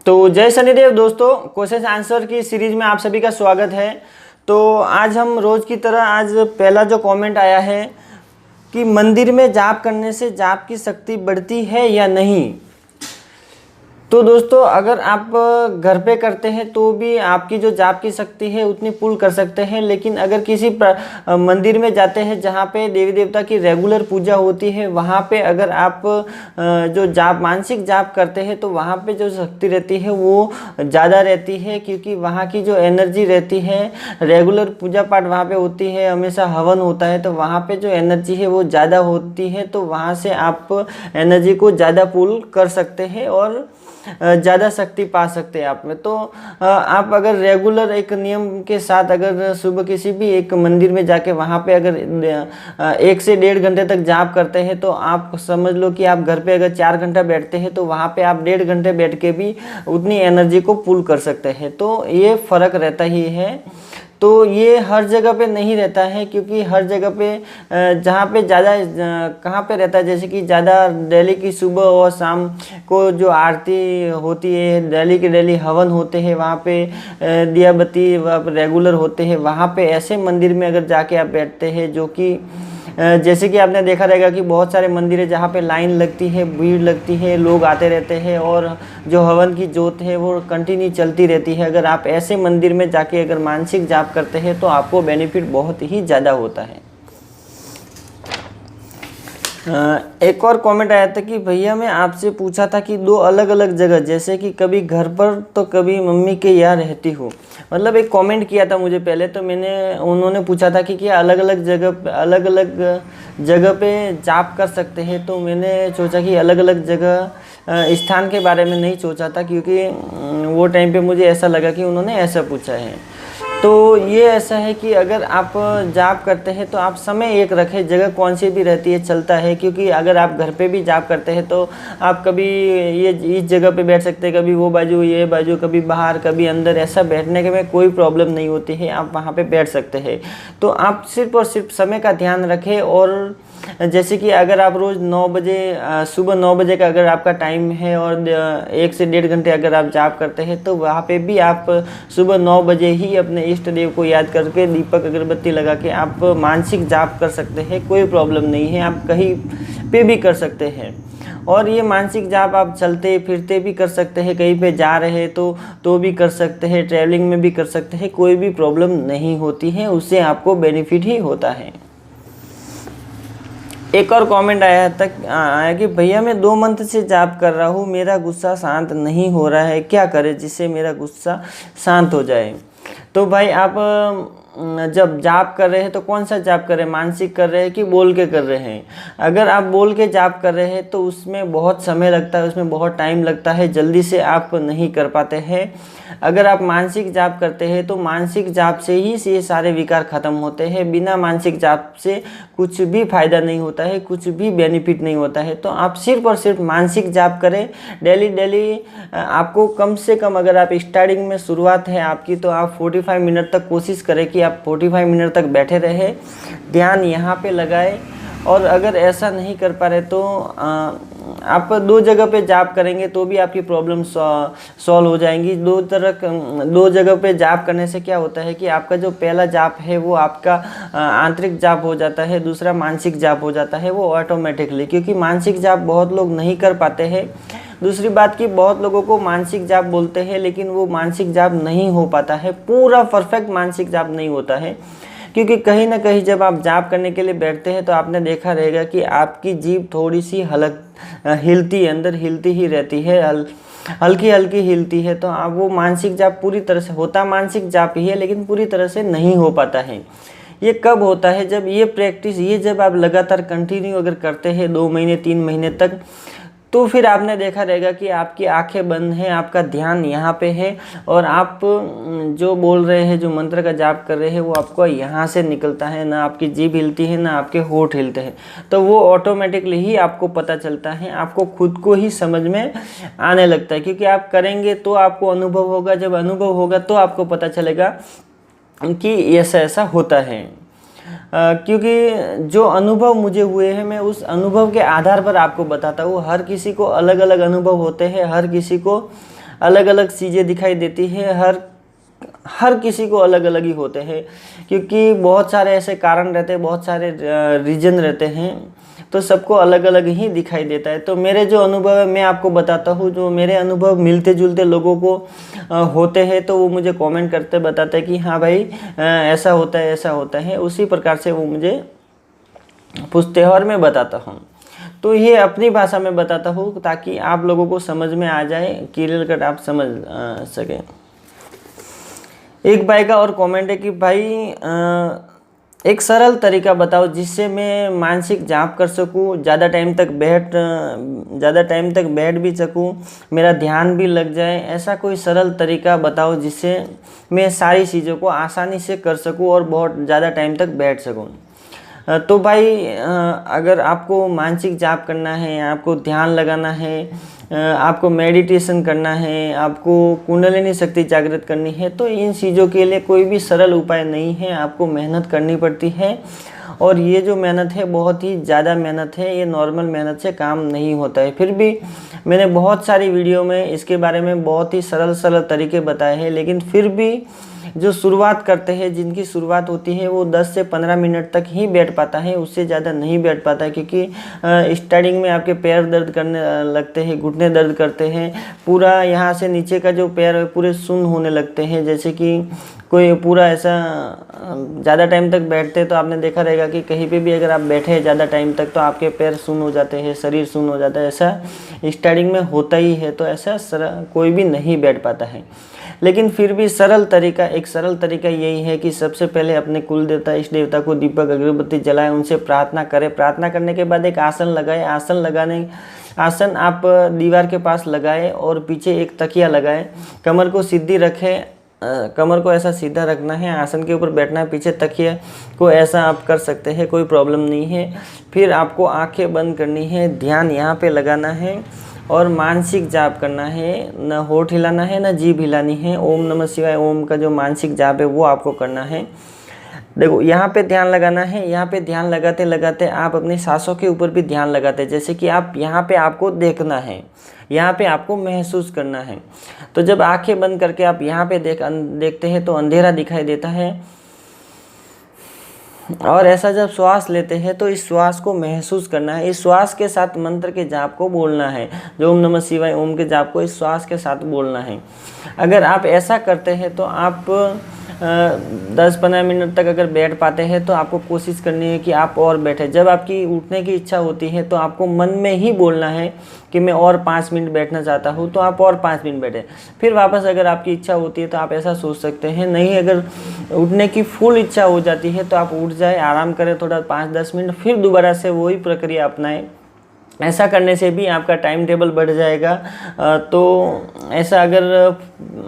तो जय शनिदेव दोस्तों, क्वेश्चन आंसर की सीरीज में आप सभी का स्वागत है। तो आज हम रोज़ की तरह आज पहला जो कमेंट आया है कि मंदिर में जाप करने से जाप की शक्ति बढ़ती है या नहीं। तो दोस्तों, अगर आप घर पे करते हैं तो भी आपकी जो जाप की शक्ति है उतनी पुल कर सकते हैं, लेकिन अगर किसी मंदिर में जाते हैं जहाँ पे देवी देवता की रेगुलर पूजा होती है, वहाँ पे अगर आप जो जाप मानसिक जाप करते हैं तो वहाँ पे जो शक्ति रहती है वो ज़्यादा रहती है, क्योंकि वहाँ की जो एनर्जी रहती है, रेगुलर पूजा पाठ वहाँ पे होती है, हमेशा हवन होता है, तो वहाँ पे जो एनर्जी है वो ज़्यादा होती है। तो वहाँ से आप एनर्जी को ज़्यादा पुल कर सकते हैं और ज़्यादा शक्ति पा सकते हैं आप में। तो आप अगर रेगुलर एक नियम के साथ अगर सुबह किसी भी एक मंदिर में जाके वहाँ पे अगर 1 से 1.5 घंटे तक जाप करते हैं, तो आप समझ लो कि आप घर पे अगर 4 घंटा बैठते हैं तो वहाँ पे आप 1.5 घंटे बैठ के भी उतनी एनर्जी को पुल कर सकते हैं। तो ये फ़र्क रहता ही है। तो ये हर जगह पे नहीं रहता है, क्योंकि हर जगह पे जहाँ पे ज़्यादा कहाँ पे रहता है, जैसे कि ज़्यादा डेली की सुबह और शाम को जो आरती होती है, डेली के डेली हवन होते हैं, वहाँ पे दिया बत्ती रेगुलर होते हैं, वहाँ पे ऐसे मंदिर में अगर जाके आप बैठते हैं, जो कि जैसे कि आपने देखा रहेगा कि बहुत सारे मंदिर है जहाँ पे लाइन लगती है, भीड़ लगती है, लोग आते रहते हैं और जो हवन की जोत है वो कंटिन्यू चलती रहती है। अगर आप ऐसे मंदिर में जाके अगर मानसिक जाप करते हैं तो आपको बेनिफिट बहुत ही ज़्यादा होता है। एक और कमेंट आया था कि भैया मैं आपसे पूछा था कि 2 अलग अलग जगह, जैसे कि कभी घर पर तो कभी मम्मी के यहाँ रहती हूँ। मतलब एक कमेंट किया था मुझे पहले, तो उन्होंने पूछा था कि क्या अलग अलग जगह पे जाप कर सकते हैं। तो मैंने सोचा कि अलग अलग जगह स्थान के बारे में नहीं सोचा था, क्योंकि वो टाइम पे मुझे ऐसा लगा कि उन्होंने ऐसा पूछा है। तो ये ऐसा है कि अगर आप जाप करते हैं तो आप समय एक रखें, जगह कौन सी भी रहती है चलता है। क्योंकि अगर आप घर पे भी जाप करते हैं तो आप कभी ये इस जगह पे बैठ सकते हैं, कभी वो बाजू ये बाजू, कभी बाहर कभी अंदर, ऐसा बैठने के में कोई प्रॉब्लम नहीं होती है, आप वहाँ पे बैठ सकते हैं। तो आप सिर्फ और सिर्फ समय का ध्यान रखें। और जैसे कि अगर आप रोज़ 9 बजे सुबह 9 बजे का अगर आपका टाइम है और 1 से 1.5 घंटे अगर आप जाप करते हैं, तो वहाँ पे भी आप सुबह 9 बजे ही अपने इष्ट देव को याद करके दीपक अगरबत्ती लगा के आप मानसिक जाप कर सकते हैं। कोई प्रॉब्लम नहीं है, आप कहीं पे भी कर सकते हैं। और ये मानसिक जाप आप चलते फिरते भी कर सकते हैं, कहीं पे जा रहे हैं तो भी कर सकते हैं, ट्रैवलिंग में भी कर सकते हैं, कोई भी प्रॉब्लम नहीं होती है, उससे आपको बेनिफिट ही होता है। एक और कमेंट आया कि भैया मैं 2 मंथ से जाप कर रहा हूँ, मेरा गुस्सा शांत नहीं हो रहा है, क्या करें जिससे मेरा गुस्सा शांत हो जाए। तो भाई आप जब जाप कर रहे हैं तो कौन सा जाप कर रहे हैं, मानसिक कर रहे हैं कि बोल के कर रहे हैं। अगर आप बोल के जाप कर रहे हैं तो उसमें बहुत समय लगता है, उसमें बहुत टाइम लगता है, जल्दी से आप नहीं कर पाते हैं। अगर आप मानसिक जाप करते हैं तो मानसिक जाप से ही ये सारे विकार खत्म होते हैं। बिना मानसिक जाप से कुछ भी फायदा नहीं होता है, कुछ भी बेनिफिट नहीं होता है। तो आप सिर्फ और सिर्फ मानसिक जाप करें डेली। आपको कम से कम, अगर आप स्टार्टिंग में शुरुआत है आपकी, तो आप 45 मिनट तक कोशिश करें कि आप 45 मिनट तक बैठे रहे, ध्यान यहाँ पे लगाए। और अगर ऐसा नहीं कर पा रहे तो आप 2 जगह पे जाप करेंगे तो भी आपकी प्रॉब्लम सॉल्व हो जाएंगी। 2 जगह पे जाप करने से क्या होता है कि आपका जो पहला जाप है वो आपका आंतरिक जाप हो जाता है, दूसरा मानसिक जाप हो जाता है वो ऑटोमेटिकली, क्योंकि मानसिक जाप बहुत लोग नहीं कर पाते हैं। दूसरी बात कि बहुत लोगों को मानसिक जाप बोलते हैं, लेकिन वो मानसिक जाप नहीं हो पाता है, पूरा परफेक्ट मानसिक जाप नहीं होता है। क्योंकि कहीं ना कहीं जब आप जाप करने के लिए बैठते हैं तो आपने देखा रहेगा कि आपकी जीभ थोड़ी सी हिलती है, अंदर हिलती ही रहती है, हल्की हल्की हिलती है। तो आप वो मानसिक जाप पूरी तरह से होता मानसिक जाप ही है, लेकिन पूरी तरह से नहीं हो पाता है। ये कब होता है, जब ये प्रैक्टिस जब आप लगातार कंटिन्यू अगर करते हैं 2 महीने 3 महीने तक, तो फिर आपने देखा रहेगा कि आपकी आंखें बंद हैं, आपका ध्यान यहाँ पे है और आप जो बोल रहे हैं, जो मंत्र का जाप कर रहे हैं, वो आपको यहाँ से निकलता है, ना आपकी जीभ हिलती है ना आपके होंठ हिलते हैं। तो वो ऑटोमेटिकली ही आपको पता चलता है, आपको खुद को ही समझ में आने लगता है। क्योंकि आप करेंगे तो आपको अनुभव होगा, जब अनुभव होगा तो आपको पता चलेगा कि ऐसा ऐसा होता है। क्योंकि जो अनुभव मुझे हुए हैं मैं उस अनुभव के आधार पर आपको बताता हूँ। हर किसी को अलग अलग अनुभव होते हैं, हर किसी को अलग अलग चीज़ें दिखाई देती है। हर किसी को अलग अलग ही होते हैं, क्योंकि बहुत सारे ऐसे कारण रहते हैं, बहुत सारे रीजन रहते हैं, तो सबको अलग अलग ही दिखाई देता है। तो मेरे जो अनुभव है मैं आपको बताता हूँ, जो मेरे अनुभव मिलते जुलते लोगों को होते हैं, तो वो मुझे कमेंट करते बताते हैं कि हाँ भाई ऐसा होता है, ऐसा होता है। उसी प्रकार से वो मुझे पूछते हैं और मैं बताता हूँ। तो ये अपनी भाषा में बताता हूँ ताकि आप लोगों को समझ में आ जाए, क्लियर कट आप समझ सकें। एक भाई का और कमेंट है कि भाई एक सरल तरीका बताओ जिससे मैं मानसिक जाप कर सकूं, ज़्यादा टाइम तक बैठ भी सकूं, मेरा ध्यान भी लग जाए। ऐसा कोई सरल तरीका बताओ जिससे मैं सारी चीज़ों को आसानी से कर सकूं और बहुत ज़्यादा टाइम तक बैठ सकूं। तो भाई अगर आपको मानसिक जाप करना है, आपको ध्यान लगाना है, आपको मेडिटेशन करना है, आपको कुंडलिनी शक्ति जागृत करनी है, तो इन चीज़ों के लिए कोई भी सरल उपाय नहीं है, आपको मेहनत करनी पड़ती है। और ये जो मेहनत है बहुत ही ज़्यादा मेहनत है, ये नॉर्मल मेहनत से काम नहीं होता है। फिर भी मैंने बहुत सारी वीडियो में इसके बारे में बहुत ही सरल तरीके बताए हैं, लेकिन फिर भी जो शुरुआत करते हैं, जिनकी शुरुआत होती है, वो 10 से 15 मिनट तक ही बैठ पाता है, उससे ज़्यादा नहीं बैठ पाता है। क्योंकि स्टार्टिंग में आपके पैर दर्द करने लगते हैं, घुटने दर्द करते हैं, पूरा यहाँ से नीचे का जो पैर है पूरे सुन्न होने लगते हैं। जैसे कि कोई पूरा ऐसा ज़्यादा टाइम तक बैठते हैं तो आपने देखा रहेगा कि कहीं पे भी अगर आप बैठे हैं ज़्यादा टाइम तक तो आपके पैर सुन्न हो जाते हैं, शरीर सुन्न हो जाता है। ऐसा स्टार्टिंग में होता ही है, तो ऐसा कोई भी नहीं बैठ पाता है। लेकिन फिर भी एक सरल तरीका यही है कि सबसे पहले अपने कुल देवता, इष्ट देवता को दीपक अगरबत्ती जलाएं, उनसे प्रार्थना करें। प्रार्थना करने के बाद एक आसन लगाएं। आसन आप दीवार के पास लगाएं और पीछे एक तकिया लगाएं। कमर को सीधी रखें, कमर को ऐसा सीधा रखना है, आसन के ऊपर बैठना है, पीछे तकिए को ऐसा आप कर सकते हैं, कोई प्रॉब्लम नहीं है। फिर आपको आंखें बंद करनी है, ध्यान यहाँ पे लगाना है और मानसिक जाप करना है। न होठ हिलाना है, न जीभ हिलानी है। ओम नमः शिवाय ओम का जो मानसिक जाप है वो आपको करना है। देखो यहाँ पे ध्यान लगाना है, यहाँ पे ध्यान लगाते लगाते आप अपनी सांसों के ऊपर भी ध्यान लगाते हैं। जैसे कि आप यहाँ पे आपको देखना है, यहाँ पे आपको महसूस करना है। तो जब आंखें बंद करके आप यहाँ पे देखते हैं तो अंधेरा दिखाई देता है। और ऐसा जब श्वास लेते हैं तो इस श्वास को महसूस करना है। इस श्वास के साथ मंत्र के जाप को बोलना है, जो ओम नमः शिवाय ओम के जाप को इस श्वास के साथ बोलना है। अगर आप ऐसा करते हैं तो आप 10-15 मिनट तक अगर बैठ पाते हैं तो आपको कोशिश करनी है कि आप और बैठे। जब आपकी उठने की इच्छा होती है तो आपको मन में ही बोलना है कि मैं और 5 मिनट बैठना चाहता हूँ, तो आप और 5 मिनट बैठे। फिर वापस अगर आपकी इच्छा होती है तो आप ऐसा सोच सकते हैं। नहीं, अगर उठने की फुल इच्छा हो जाती है तो आप उठ जाए, आराम करें थोड़ा 5-10 मिनट, फिर दोबारा से वही प्रक्रिया अपनाएं। ऐसा करने से भी आपका टाइम टेबल बढ़ जाएगा। तो ऐसा अगर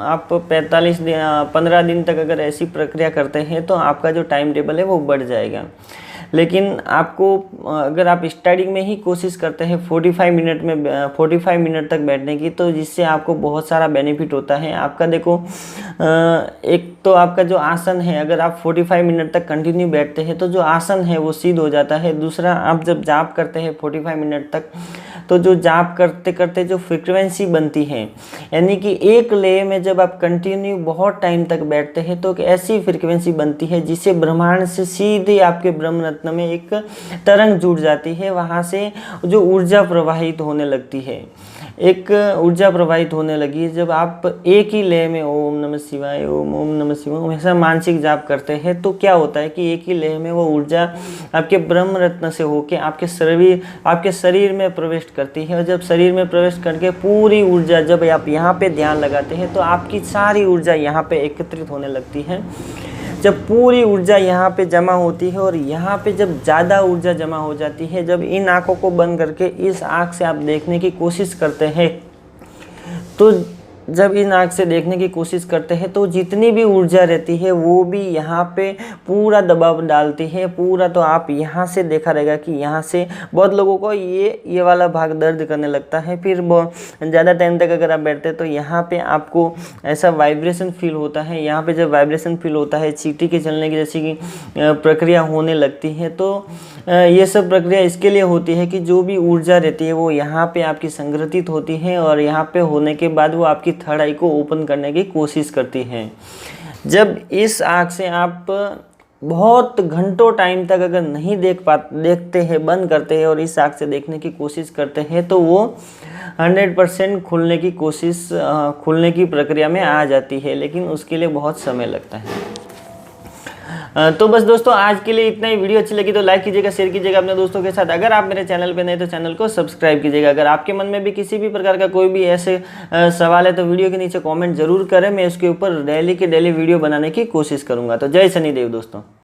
आप 15 दिन तक अगर ऐसी प्रक्रिया करते हैं तो आपका जो टाइम टेबल है वो बढ़ जाएगा। लेकिन आपको अगर आप स्टार्टिंग में ही कोशिश करते हैं 45 मिनट तक बैठने की, तो जिससे आपको बहुत सारा बेनिफिट होता है। आपका देखो, एक तो आपका जो आसन है, अगर आप 45 मिनट तक कंटिन्यू बैठते हैं तो जो आसन है वो सीध हो जाता है। दूसरा, आप जब जाप करते हैं 45 मिनट तक, तो जो जाप करते करते जो फ्रिक्वेंसी बनती है, यानी कि एक ले में जब आप कंटिन्यू बहुत टाइम तक बैठते हैं तो एक ऐसी फ्रिक्वेंसी बनती है जिससे ब्रह्मांड से सीधे आपके ब्रह्म रत्न में एक तरंग जुड़ जाती है। वहाँ से जो ऊर्जा प्रवाहित होने लगती है, एक ऊर्जा प्रवाहित होने लगी। जब आप एक ही लय में ओम नमः शिवाय ओम नमः शिवाय हमेशा मानसिक जाप करते हैं तो क्या होता है कि एक ही लय में वो ऊर्जा आपके ब्रह्म रत्न से होके आपके शरीर में प्रवेश करती है। और जब शरीर में प्रवेश करके पूरी ऊर्जा, जब आप यहाँ पे ध्यान लगाते हैं तो आपकी सारी ऊर्जा यहाँ पे एकत्रित होने लगती है। जब पूरी ऊर्जा यहाँ पे जमा होती है और यहाँ पे जब ज़्यादा ऊर्जा जमा हो जाती है, जब इन आँखों को बंद करके इस आँख से आप देखने की कोशिश करते हैं, तो जब इन आँख से देखने की कोशिश करते हैं तो जितनी भी ऊर्जा रहती है वो भी यहाँ पे पूरा दबाव डालती है पूरा। तो आप यहाँ से देखा रहेगा कि यहाँ से बहुत लोगों को ये वाला भाग दर्द करने लगता है। फिर ज़्यादा टाइम तक अगर आप बैठते हैं तो यहाँ पे आपको ऐसा वाइब्रेशन फील होता है। यहाँ पे जब वाइब्रेशन फील होता है, चींटी के चलने की जैसी कि प्रक्रिया होने लगती है। तो ये सब प्रक्रिया इसके लिए होती है कि जो भी ऊर्जा रहती है वो यहाँ पे आपकी संग्रहित होती है और यहाँ पे होने के बाद वो आपकी थर्ड आई को ओपन करने की कोशिश करती है। जब इस आँख से आप बहुत घंटों टाइम तक अगर नहीं देखते हैं, बंद करते हैं और इस आँख से देखने की कोशिश करते हैं, तो वो 100% खुलने की प्रक्रिया में आ जाती है, लेकिन उसके लिए बहुत समय लगता है। तो बस दोस्तों आज के लिए इतना ही। वीडियो अच्छी लगी तो लाइक कीजिएगा, शेयर कीजिएगा अपने दोस्तों के साथ। अगर आप मेरे चैनल पे नए तो चैनल को सब्सक्राइब कीजिएगा। अगर आपके मन में भी किसी भी प्रकार का कोई भी ऐसे सवाल है तो वीडियो के नीचे कमेंट जरूर करें, मैं उसके ऊपर डेली के डेली वीडियो बनाने की कोशिश करूँगा। तो जय शनिदेव दोस्तों।